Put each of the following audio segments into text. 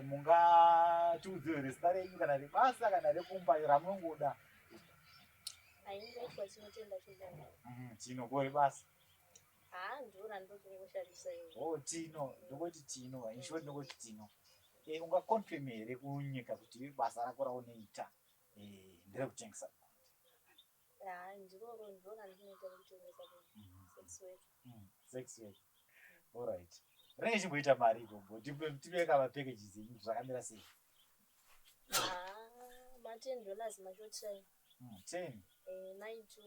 mungatiudze zita renyu kana rebasa kana rekumba ramunongoda. Aingaitwa chinotenda chobonga. Tino kore basa. Ndona ndokungoshandisa iwe. Oh, Tino, ndokoti Tino, inshort ndokoti Tino. Ungaconfirm here kunyika kuti basa rako raunoita ndere kutengesa. Ndiro ndona ndinoita kutengesa sex work. Sex work. All right. Renge chimboita mari ipopo. Tipeka mapackages enyu zvakamira sei? $10 mashort time. 10. Night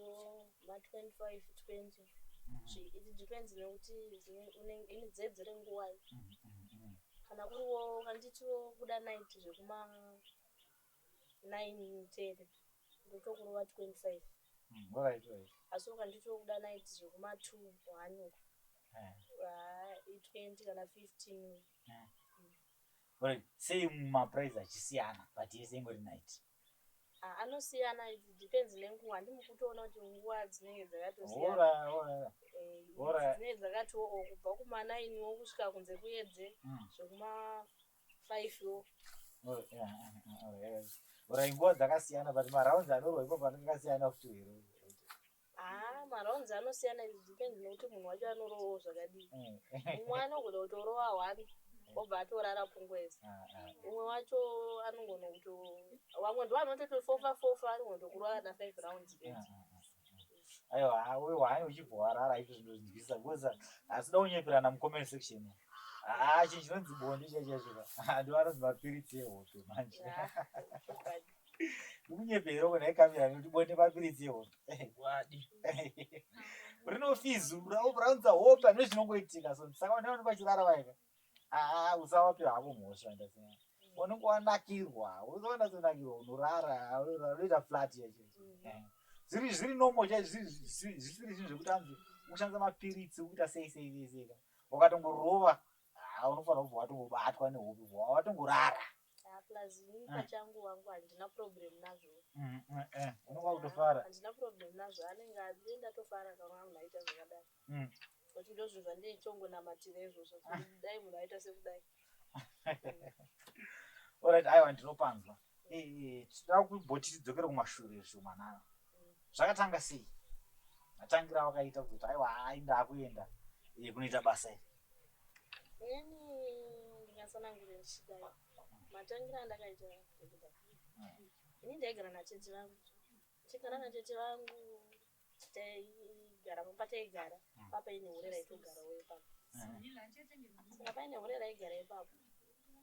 ma25 20. It depends nekuti une dzedzere nguwa. Kana kuriwo kanditiwo kuda night zvekuma 9 10 ndotokuruva 25. Right. Asi kanditiwo kuda night zvekuma 2 1. 20 kana 15. Right. Say price achisiyana but yese ingori night. Anosiyana, it depends nenguwa. Handimukutoona kuti nguwa dzinenge dzakatosiyana. Ora. Dzinenge dzakatiwo kubva kuma 9 wo kusvika kunze kuedze zvekuma 5 wo. Ora nguwa dzakasiyana but marounds anorwa ipo panakasiyana futi here. Marounds anosiyana, it depends nekuti munhu wacho anorowawo zvakadii. Umwe anogona kutorowa 1 obva atorara pungwezi. Umwe wacho anogona wamwe ndo anotofofa ari ngotokurwa na 5 rounds bedzi. Aiwa, wewe wani uchibhwarara izvo zvinonzwisa because asida unyepera comment section. Chinonzi bondi chacho. Ndo vanonzi mapiritsi ehope manje. Unyepera kuna kamera kuti bondi mapiritsi ehope. Wadi. Rinofizu, raunza hope nezvinongoitika so saka unaona pachirara vaika. Usawape hako mhosva ndasina. Unenge wanakirwa, unoona zonakirwa unorara, unoita flat yacho. Zviri normal chaizvo zvisiri zvinhu zvekuti anzi ushandisa mapiritsi ukuita sei. Ukatongorova, unofanira kubva watongobatwa nehope, watongorara. Plus pachangu wangu handina problem nazvo. Unonga kutofara. Handina problem nazvo, anenge azienda tofara kana munhu aita zvakadai. Kuti ndozvo zvandeitongonamatira izvozvo. Dai munhu aita sekudai. Alright, aiwa ndinopanzwa. Tinoda kubhoti tidzokere kumashure zvomanana. Zvakatanga sei? Matangira wakaita kuti aiwa ndakuenda kunoita basa iri. Ndingasanangura ndichidai. Matangira andakaita kudai. Ini ndaigara natete vangu. Tikagara natete vangu taigara pamba taigara. Papa ine urera itogara wewe papa. Saka paine urera igara ipapo.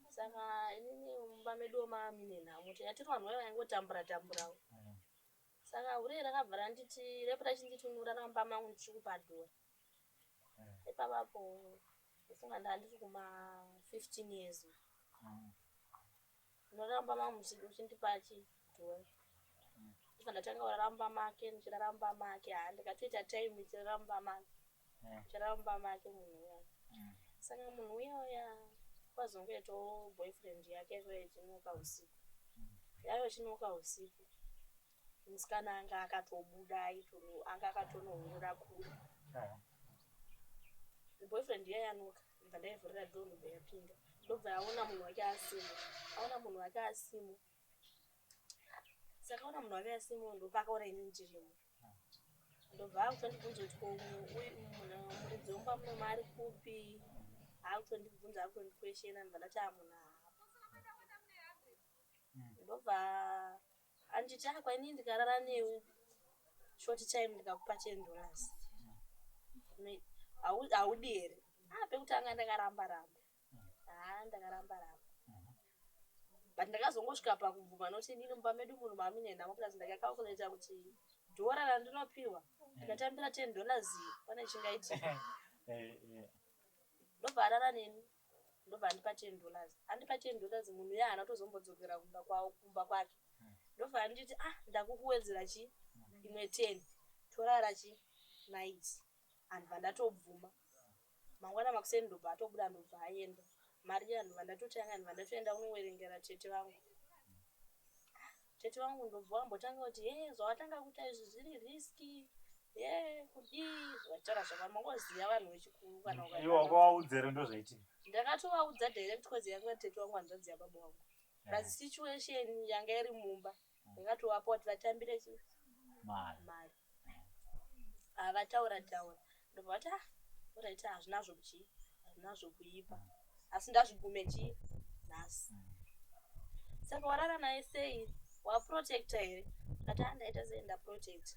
Saka inini mumba medu mine nhamo atiri vanhu vaingotambura. Saka urera rakabva nditi repota chinditunura ramba mangu ndichikupadhora. Ipapapo kufunga ndandiri kuma 15 years. Noramba mangu ndichindipa chidhora. Ndatanga kuraramba make ndichiraramba make ndikatoita time ndichiraramba make. Ndichiraramba make munhu uya. Saka munhu uya kwazongoitawo boyfriend yake yachimuka usiku. Yachimuka usiku. Musikana anga akatobuda anga akatonohura kure. Boyfriend yanuka ndibva ndaivhurira door ndobva yapinda. Ndobva aona munhu wake asimo. Saka aona munhu wake asimo ndopakaona ini ndirimo. Ndobva akutondibvunza kuti muridzi womba muno mari kupi. Akutondibvunza akutondikweshena ndibva ndati munhu ndobva anditi kwa ini ndikarara newe short time ndikakupa $10. Haudi here. Pekutanga ndakaramba. Ndakaramba. But ndakazongosvika pakubvuma noti inini mumba medu munhu mamine nhamo kuti ndakakalkuleta kuti dhora randinopiwa ndikatambira $10 pane chingaitika. Ndobva arara neni. Ndobva andipa $10. Andipa $10 munhu uya haana kutozombodzokera kumba kwake. Ndobva anditi ndakukuwedzera imwe 10 torara night. Andibva ndatobvuma. Mangwana makuseni ndobva atobuda ndobva aenda. Mari ndobva ndatotanga ndobva ndatoenda kunoverengera tete vangu. Tete vangu ndobva ambotanga kuti zvawatanga kuita izvi zviri riski. Kudii zvataura zvakangoziya vanhu vechikuru kana ukaita. Iwo kwaudzere ndozvaiti. ndakatovaudza direct cause yanga tete wangu hanzvadzi yababa wangu but situation yanga iri mumba ndakatovapa kuti vatambire mari havataura ndobva vati oraiti hazvinazvo kuipa asi ndazvigume nhasi saka warara naye sei waprotecta here kati andaita sei ndaprotecta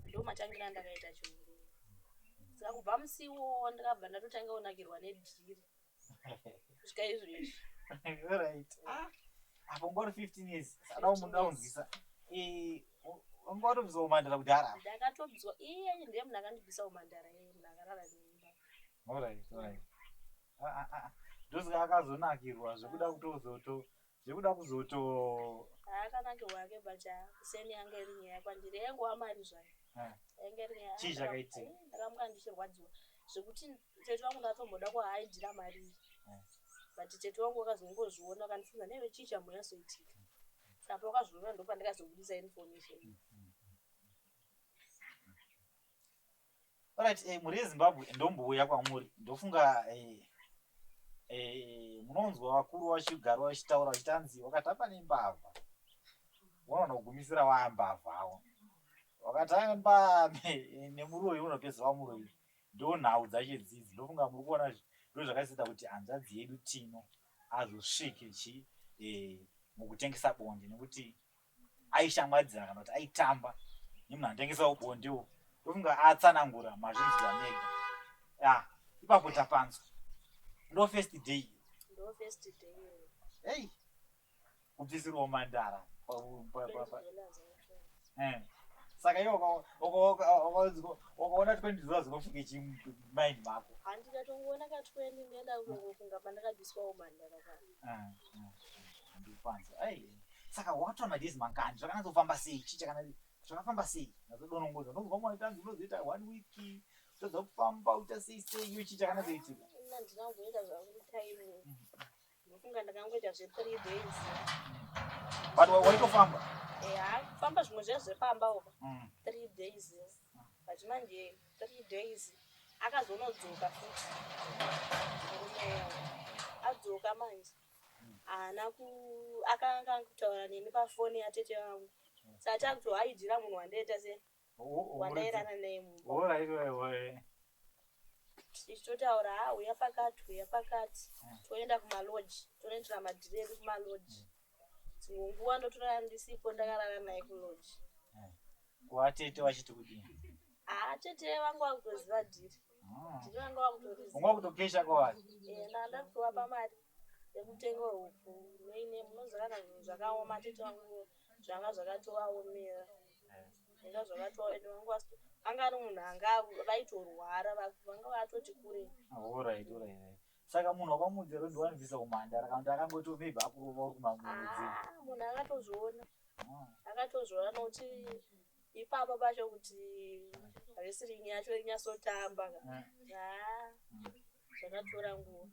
ndo matangira ndakaita chiuru saka kubva musiwo ndakabva ndatotanga kunakirwa nedhiri kusvika izvezvi right apo ngori 15 years sada mundaunzisa ungorobvisa umandara kudhara ndakatobviswa iye ndiye munhu akandibvisa umandara munhu akarara neimba alright ndosaka akazonakirwa zvekuda kuzoto akanakirwa ake but seni yanga iri nyaya kwandiri yangova mari zvayo yanga iri nyaya chii chakaita ndakamuka ndichirwadziwa zvekuti tete wangu ndatomboda kuhaaidhira mari but tete wangu wakazongozviona akandifunza neve chii chamboyazoitika saka pakazviona ndo pandakazobudisa information alright muri yezimbabwe ndombouya kwamuri ndofunga munonzwa vakuru vachigara vachitaura vachitanzi wakatamba nembavha unoona kugumisira waambavhawo wakatamba nemuroyi unopedza wamuroyi ndo nhau dzacho dzidzi ndofunga muri kuona ndo zvakaisita kuti hanzvadzi yedu Tino azosvike mukutengesa bonde nekuti aishamwadzira kana kuti aitamba nemunhu anotengesawo bondewo ndofunga atsanangura mazvinzwa mega ipapo tapanzwa ndo first day hey kubvisirwa mandara saka iwo ukaona 20 zuva zinofunga chimaindi mako handikatongoona ka20 ndienda kungofunga pandakabviswawo mandara ndikupanza saka wakatora madhezi mangani zvakanazofamba sei zvakafamba sei nazodonongodza nobva maitanzi unozoita 1 week todza kufamba uita sei iyo chii chakanazoitika ndinamboita zvangu time ndofunga ndakangoita zve3 days but waitofamba kufamba zvimwe zvezvepamba oba 3 days but manje 3 days akazonodzoka futi adzoka manje akanga kutaura neni pafoni yatete wangu saka takutohaaidhira munhu wandaita se wandairana naye mumba tichitotaura uya pakati toenda kumaloji tonoitira madhiredu kumaloji dzimwe nguva ndotorara ndisipo ndakarara naye kuloji kuvatete vachiti kudini tete vangu vakutoziva dhiri dhiri vanga vakutoriziva unga kutokesha kwavari nanda kutovapa mari yekutenga huku noine munozakana zvinhu zvakaoma tete vangu zvanga zvakatovaomera anga zvakatova ende vangu anga ari munhu anga vaitorwara vanga vatoti kure alright saka munhu wakamuudza kuti wanobvisa umhandara kana kuti akangoti maybe akurova uri kumamudzi munhu akatozviona nokuti ipapo pacho kuti resiringi yacho inyasotamba zvakatora nguva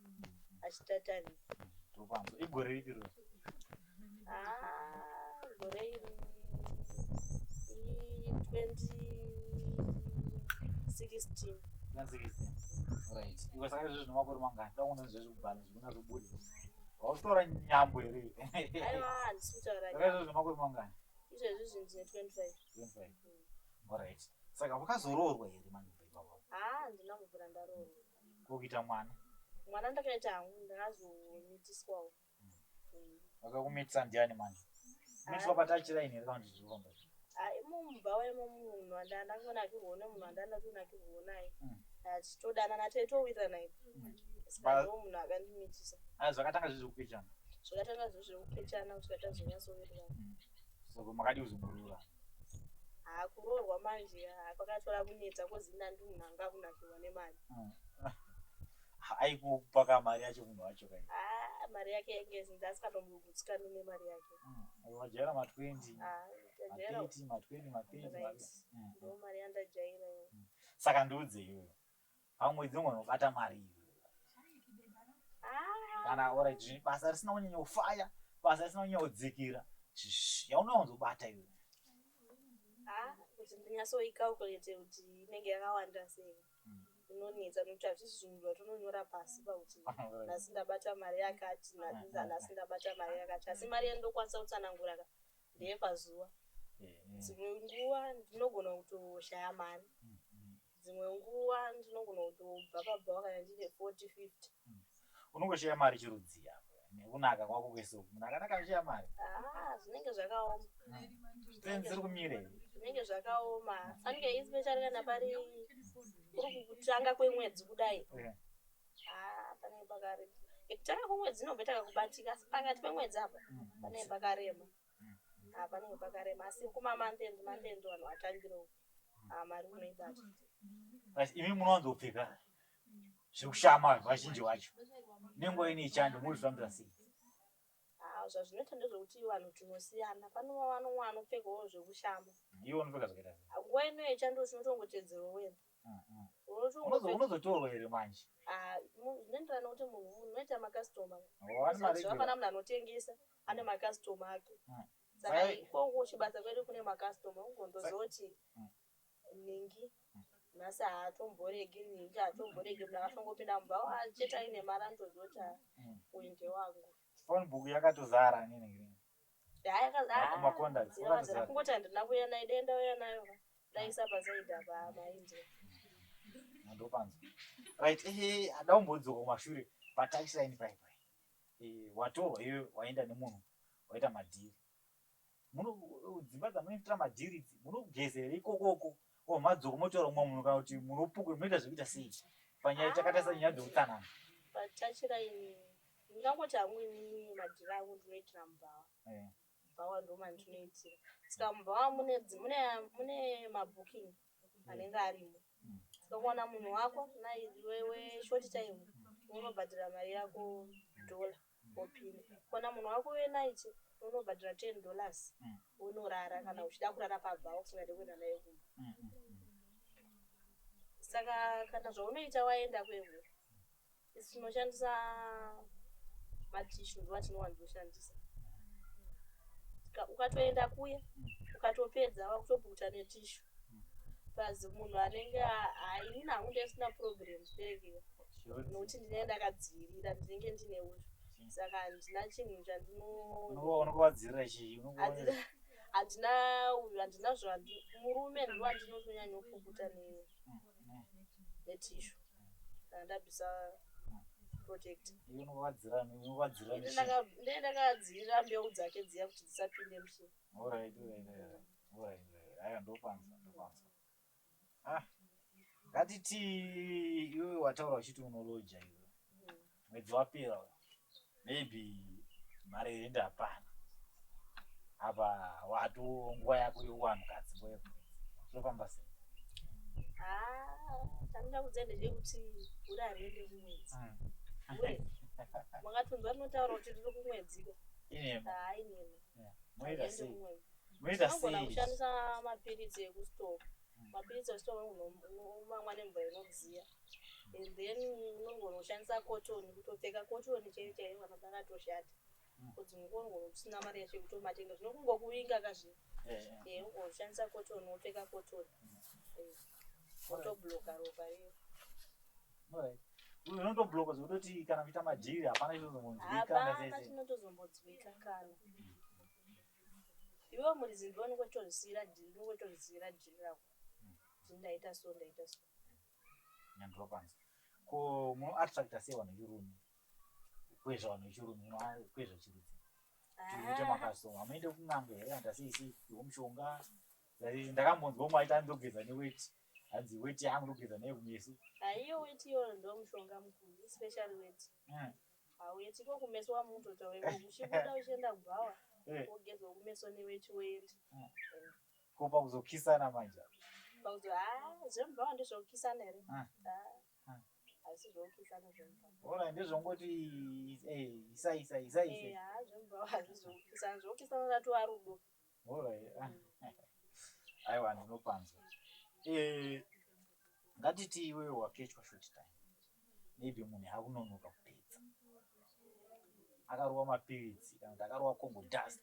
achitatarira topanzwa igore ripi ro gore iri 2016 right iwe saka izvo zvinemakore mangani dakuona zvezvekubhala zvikunazobudi wautora nyambo here aiwa handisi kutaura saka izvo zvinemakore mangani izvezvi zvinhu ndine 25 alright saka wakazoroorwa here manubva ipapo handina kubvira ndaroorwa kokuita mwana ndakaita hangu ndakazomitiswawo wakakumitisa ndiani manje mitiswa patachiraini here kana kuti zviromba mumba waimo munhu wandandakonakirwa nemunhu wandandatonakirwa naye tichitodanana taitowira naye saka ndo munhu akandimitisa zvakatanga zvezvekupechana zvekupechana kusvika tazonyatsowirirana saka makadi kuzomurura kuroorwa manje kwakatora kunetsa kozinda ndi munhu anga kunakirwa nemari aikupaka mari yacho munhu wacho kai mari yake yengezinda asikatomugutsikani nemari yake wajaira ma20 ma20 ndo mari yandajaira saka ndiudze iwe pamwedzi umwe unobata mari iyo kana alright basa risina kunyanya kufaya basa risina kunyanya kudzikira yaunowanzobata iwe kuti ndinyatsoikalkulate kuti inenge yakawanda sei unonetsa nokuti hazvisi zvinhu zvatononyora pasi pauti nhasi ndabata mari yakati nhasi ndabata mari yakati asi mari yandinokwanisa kutsanangura ndeyepazuva. Dzimwe nguva ndinogona kutoshaya mari, dzimwe nguva ndinogona kutobva pabhawa kana ndine 40-50. Unongoshaya mari chirudzii apo nekunaka kwako kwese munhu akanaka anoshaya mari zvinenge zvakaoma dziri kumire zvinenge zvakaoma fanike especially kana pari kuri kutanga kwemwedzi kudai panenge pakarema kutanga kwemwedzi inobva takakubatika asi pakati pemwedzi apa panenge pakarema panenge pakarema asi kumamanthendi vanhu vatangirawo mari unoibata. Asi imi munowanzopfeka zvekushama vazhinji vacho nenguva ine chando muzvifambira sei? Zvazvinoita ndezvekuti vanhu tinosiyana. Panova vanomwe vanopfekawo zvekushama. Iwe unopfeka zvakaita sei? Nguva ino yechando tinotongotedzerawo wega. Unozotorwa here manje? Zvinoenderana kuti munhu unoita makastoma. Zvakafanana munhu anotengesa ane makastoma ake. Saka ikoko uchibasa kwedu kune makastoma ungondozoti ningi nhasi haatomboregi ningi haatomboregi munhu akashongopinda mubhawa acheta aine mari anotozoti uinde wangu. Phone book yakatozara nini makonda kungoti handina kuuya nayo denda uya nayo daisa pasaidha pamaindia ndopanzwa right. Ada umbodzoka kumashure pataxiline paipai watorwa iwe waenda nemunhu waita madhiri dzimba dzamunoitira madhiri idzi munogezera ikokoko madzoka motaura umwe munhu kana kuti munopukwe munoita zvekuita sei panyaya chakatarisa nyaya dzeutsanana pataxiline? Ndingangoti hamwini madhiri angu ndinoitira mubhawa. Mubhawa ndo mandinoitira. Saka mubhawa mune mabhuking anenge arimo. Saka kuwana munhu wako naiwewe short time unobhadhira mari yako $, wopinda. Kuwana munhu wako wenaiti unobhadhira $10 unorara kana uchida kurara pabhawa usingade kuenda naye kumba. Saka kana zvaunoita waenda kwevhu tinoshandisa matishu ndo atinowanzoshandisa. Ukatoenda kuya ukatopedza wakutopukuta netishu bazi munhu anenge inini hangu ndisina problems perekiwa nokuti ndinenge ndakadzivirira ndinenge ndine uchu saka handina chinhu chandinokuwadzirira chii handina murume ndo andinotonyanya kupukuta netishu kana ndabvisa protect. Ndenge ndakadzirira mbeu dzake dziya kuti dzisapinde mushini. Haya ndopanzwa. Ngatiti iwe wataura uchiti unoloja iwe mwedzi wapera maybe mari yenda hapana apa watu nguva yako yowanhukadzi nguva yeko zvinofamba sei? Tanoda kudzenda ndekuti uri ariende kumwedzi makatonzwa rinotaura kuti tiri kumwedzi inemi moita sei kushandisa mapiritsi ekustova. Mapiritsi ekustova unomamwa nemvura inodziya and then unogona kushandisa cotton kutopfeka cotton chaiyo chaiyo kana pakatoshata kudzimwe unogona kusina mari yacho kutomatenga zvinokungokuvinga kazvino ungona kushandisa cotton wopfeka cotton wotobloka ropa riyo. Unotobloka zvekutoti kana kuita madhiri hapana chinotozombodzwika kana iwe muri Zimbabwe unongotozisira dhiri rako ndaita so nyandopanza ko muno attracta sei vanhu vechirume kwezva vanhu vechirume kwezva chirudzi chinoita makastoma amuende kun'anga here handasisi iwomushonga ndakambonzwa maita ndogeza neweti hanzi weti yangu ndogeza naye kumeso iyo weti iyo ndo mushonga mukuru especially weti weti ko kumeso wamutotaura uchibuda uchienda kubhawa wogezwa kumeso neweti weti ko pakuzokisana manje zvemubhawa ndezvokukisana here asi zvokukisana zvemubhawa ndezvongoti isaise zvemubhawa hazvizokukisana zvokukisana zvatova rudo. Aiwa ndinopanzwa. Ngatiti iwewe wakechwa short time maybe munhu hakunonoka kupedza akarowa mapiritsi kana kuti akarowa Congo dust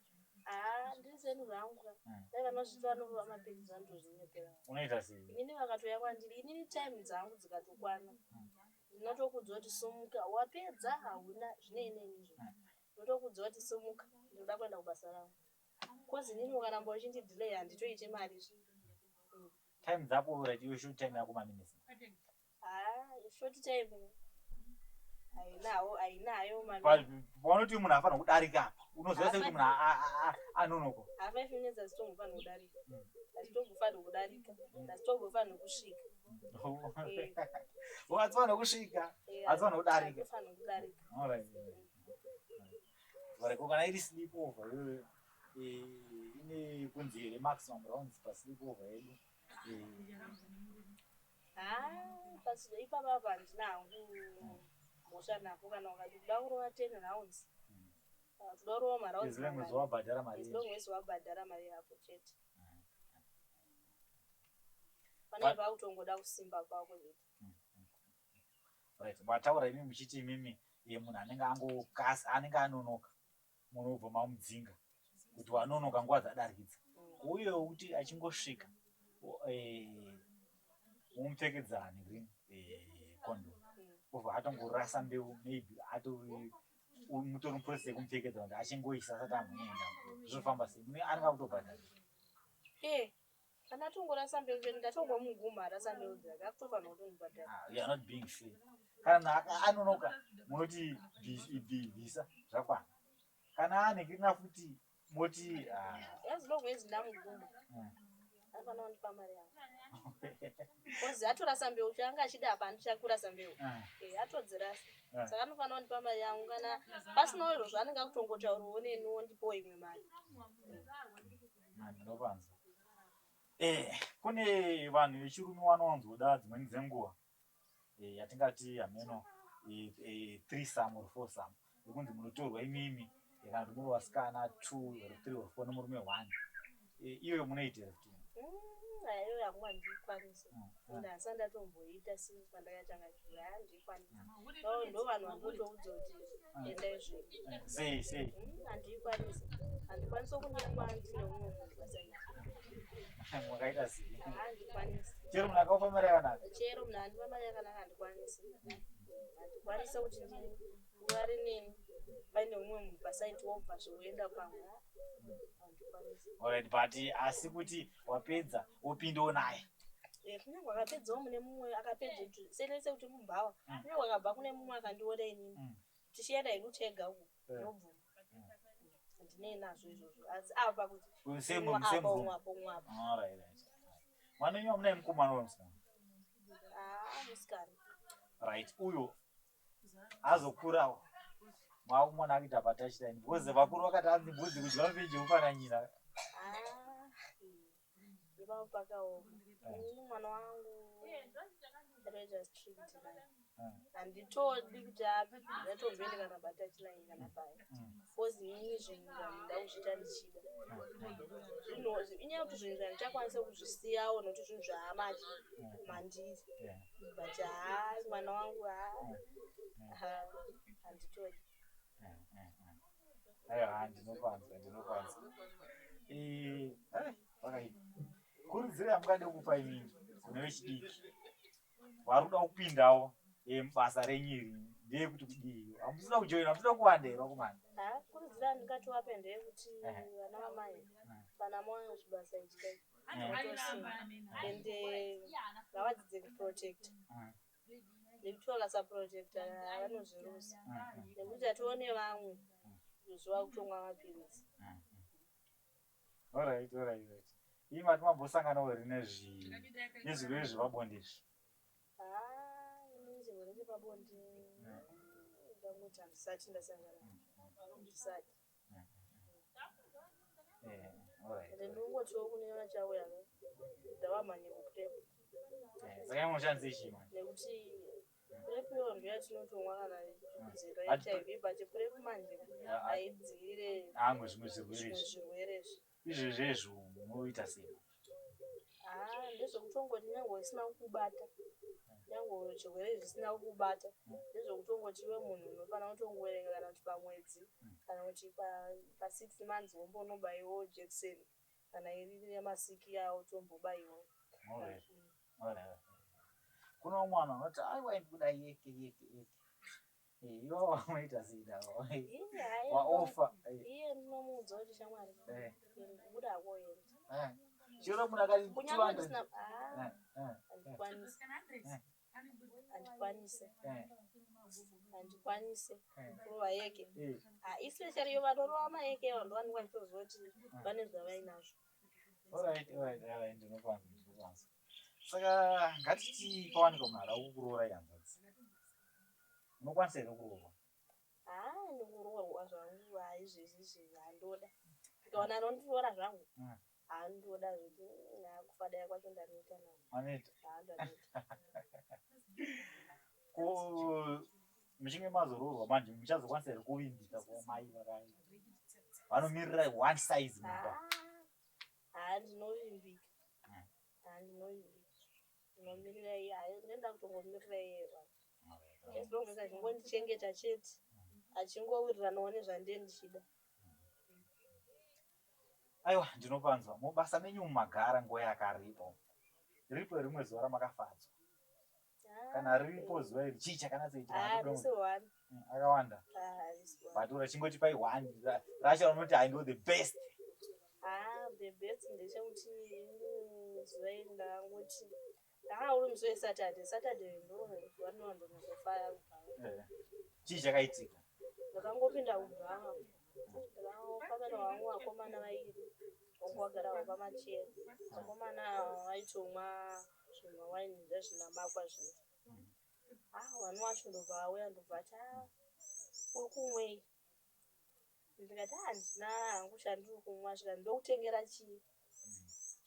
ndizeni zvangu dai vanosvika vanova mapedzi vanotozvinyepera unoita sei inini vakatouya kwandiri inini time dzangu dzikatokwana ndinotokudza kuti sumuka wapedza hauna zvine inenizvo ndotokudza kuti sumuka ndoda kuenda kubasa rangu kozi inini ukaramba uchindidhilei handitoiti mari time dzako radio shoot time yako maminisi short time ainayo vanoti munhu afana kudarika apa unoziva sekuti munhu anonoka ha5 minutes hazitombofana kudarika hazitombofana kudarika hazitombofana kusvika hazifana kusvika hazifana kudarika kana iri sleep over iyoyo ine kunzi here maximum rounds pasleep over yedu ipapapa handina hangu mhosva napo kana ukati kuda kurova 10 rounds kuda kurova marounds wabhadhara mari yako chete pane pautongoda kusimba kwako zvete right mataura imi muchiti imimi munhu anenge anonoka munobva mamudzinga kuti wanonoka nguva dzadarikidza uye kuti achingosvika mumupfekedza condom obva atongorasa mbeu maybe mutori muprocess yekumupfekedza kuti achingoisa asati amboenda zvinofamba sei anenge akutobhadhara kana atongorasa mbeu chete ndatongomuguma arasa mbeu dzake akutofanira kutondibhadhara you are not being fair kana anonoka munoti bvisa zvakwana kana anekirina futi moti as long as ndamuguma anofanira kundipa mari yangu kozi atorasa mbeu chaanga achida apa handichakurasa mbeu atodzirasa saka anofanira kundipa mari yangu kana pasina izvo zvaanenge akutongotaurawo neniwo ndipowo imwe mari ndinopanza kune vanhu vechirume vanowanzoda dzimweni dzenguva yatingati hameno 3 or 4 yekunzi munotorwa imimi kana kuti muri vasikana 2 or 3 or 4 nemurume 1 iyoyo munoitira kuti iyoyo yangu handikwanisa ende hasa ndatomboita since pandakatanga chura handikwanisa ndo vanhu vangotoudza kuti endai zvedu sei handikwanisa handikwanisa kunekwa ndine umwe munhu basaiti mwakaita sei handikwanisa chero munhu akaupa mari yakanaka chero munhu andipa mari yakanaka handikwanisa handikwanisa kuti nguva rinini paine umwe munhu pasaiti wobva zvoenda pamwe alright but asi kuti wapedza wopindawo naye kunyange wakapedzawo mune mumwe akapedza senese kuti mumbava kunyange wakabva kune mumwe akandiona inini tichienda idu tega uku nobvuma handinei nazvo izvozvo asi apa kuti mwanenyu amunai mukomana wemusikana musikana right uyo azokurawo mwakumona akuita patachline because vakuru vakati hanzi mbudzi kudya mapeji ufananyira ipapo pakaoma ini mwana wangu handitodi kuti ndatomboende kana patachline kana paya because inini zvinhu zvandoda kuzviita ndichida inyaya kuti zvinhu zvandichakwanisa kuzvisiyawo nokuti zvinhu zvaamati mandiri but mwana wangu handitodi ndinopanza vakaipa kurudziro yamungade kupa imini kune vechidiki vari kuda kupindawo mubasa renyiri ndeyekuti kudii hamusina kujoina hamusina kuwanda here vakomana kurudziro yandingatiwape ndeyekuti vana vamai kana mawana chibasa ichi atosimba ende ngavadzidze kuprotecta nekuti vakasaprotecta vanozvirusa nekuti hatione vamwe zuva kutomwa mapirizi alright ii mati mambosanganawo here nezvirwere zvepabonde izvi inini chirwere chepabonde ndangoti handisati ndasangana handisati ende ndinongotiwo kuneona chauya ndavamhanye kuprep saka inoshandisa chima nekuti prep iyo ndo yatinotomwa kana kudzivirira HIV but prep manje haidzivirire zvimwe zvirwerezvi izvezvezvo munoita sei ndezvekutongoti nyange usina kukubata nyange chirwere zvisina kukubata ndezvokuti ongochiwe munhu unofanira kuti ongoverenga kana kuti pamwedzi kana kuti pa6 months wombonobaiwawo jekiseni kana iri yamasiki yawo tombobaiwawo. Kuno mwana unoti aiwa ndikuda yeke iwo wanoita zida waofa iye ndinomuudza kuti shamwari kubuda koenda chiro munhu akati kunyangwe ndisina handikwanise kurova yeke especially iyo vanorova mayeke avo ndovanenge vachitoziva kuti vane zvavainazvo. Ndinokwanisa. Saka ngatiti pawanika munhu ada kukuroora ihanzvadzi unokwanisa here kuroorwa? Ndikuroorwa zvangu haizvezvizvi handoda ndikaona anondiroora zvangu handoda zvekuti kufadaya kwacho ndanoita navo muchinge mazoroorwa manje muchazokwanisa here kuvimbisa kumai vanomirira one size mumba? Ndinovimbika ndinomirira iye ndenda kutongomirira iye esirongesa achingondichengeta chete achingowiriranawo nezvandiye ndichida. Aiwa ndinopanzwa mubasa menyu mumagara nguva yakareba ripo rimwe zuva ramakafadzwa kana riripo zuva iri chii chakanatsoitika? Akawanda but urachingoti pai 1 racho unoti I know the best. The best ndechekuti zuva iri ndakangoti ndanga uri musi weSaturday ndo ndonazofaya kubhanga. Chii chakaitika? Ndakangopinda kubhanga ndakafambana vangu vakomana vairi vangu vagarawo pamachera vakomana vaitomwa zvimawaini zvazvina makwa zvino vanhu vacho ndobva vauya ndobva ati uri kumwei ndikati handina hangu chandiri kumwa svika ndokutengera chii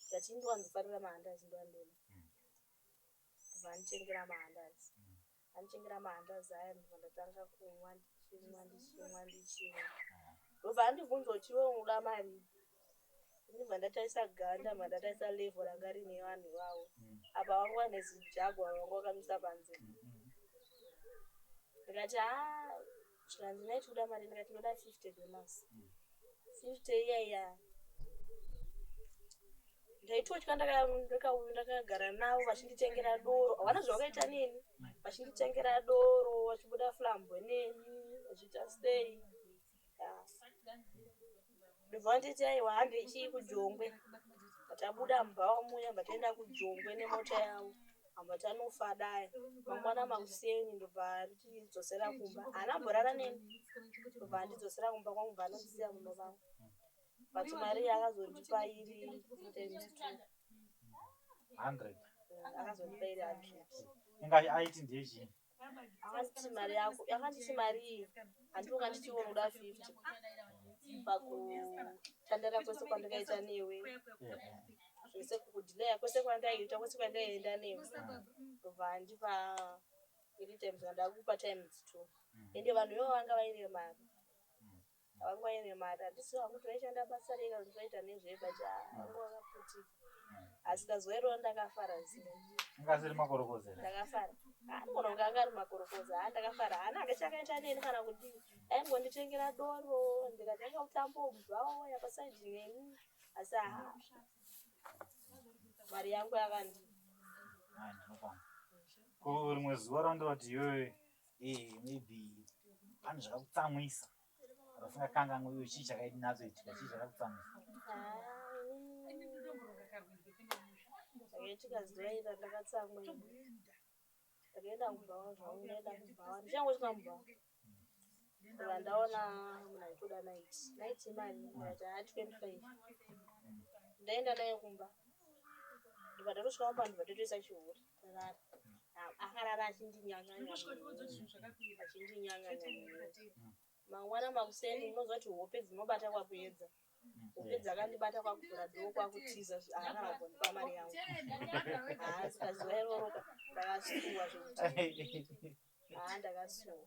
ndikati ndiwanzofarira mahandazi ndoandoda ndobva anditengera mahandazi aya ndobva ndatanga kumwa ndichimwa ndobva andibvunza kuti iwe unoda mari ndibva ndataisa ganda mba ndataisa level ranga rine vanhu ivavo apa vangu vane zijagwa vangu vakamisa panze ndikati svika ndinaiti kuda mari ndikati ndoda $50 50 iyaiya ndaitotya ndakagara navo vachinditengera doro havana zvavakaita neni vachinditengera doro vachibuda flambwe neni vachiita stay ndobva nditi aiwa hambe chii kuJongwe tabuda mubhawa muya mbataenda kuJongwe nemota yavo amba tanofa daya mangwana makuseni ndobva ndichidzosera kumba haana neni ndobva ndidzosera kumba kwangu bva anondisiya muno vangu but mari akazondipa iri 100 akazondipa iri 100 ingai aiti ndechii akanditi mari iyi handinonga ndichiwo unoda 50 pakutandara kwese kwandakaita newe zvese kudhilaya kwese kwandaiita kwese kwandaienda newe ndobva andipa iri times ndakupa times 2 ende vanhu ivo vanga vaine mari havanga vaine mari handisi vanguti vaishanda basa rega ndivaita nezvebacha vangu vakaputika asi kazuva iroro ndakafara zina ingasiri makorokoza ndakafara anogona kunge anga ari makorokoza ndakafara haana angachakaita neni kana kudii aingonditengera doro ndikatanga kutambobva waya pasaidhi neni asi mari yangu yakandi rimwe zuva randoti iyoyo maybe pane zvakakutsamwisa unofunga kanganwe iwe chii chakainatsoitika chii chakakutsamwisa? Zvakaitika zuva iri randakatsamwa ndakaenda kubhawa zvangu ndaenda kubhawa ndichangosvika mubhawa ndobva ndaona munhu aitoda naiti imari ndikati 25 ndaenda naye kumba ndobva ndatosvika mumba ndobva ndotoisa chihuri ndarara akarara achindinyanganya mangwana makuseni unozwa kuti hope dzinobata kwakuedza hope dzakandibata kwakuvhura dhoo kwakutiza haana kugondipa mari yangu sika zuva iroro ndakasuwa zvekuti ndakasuwa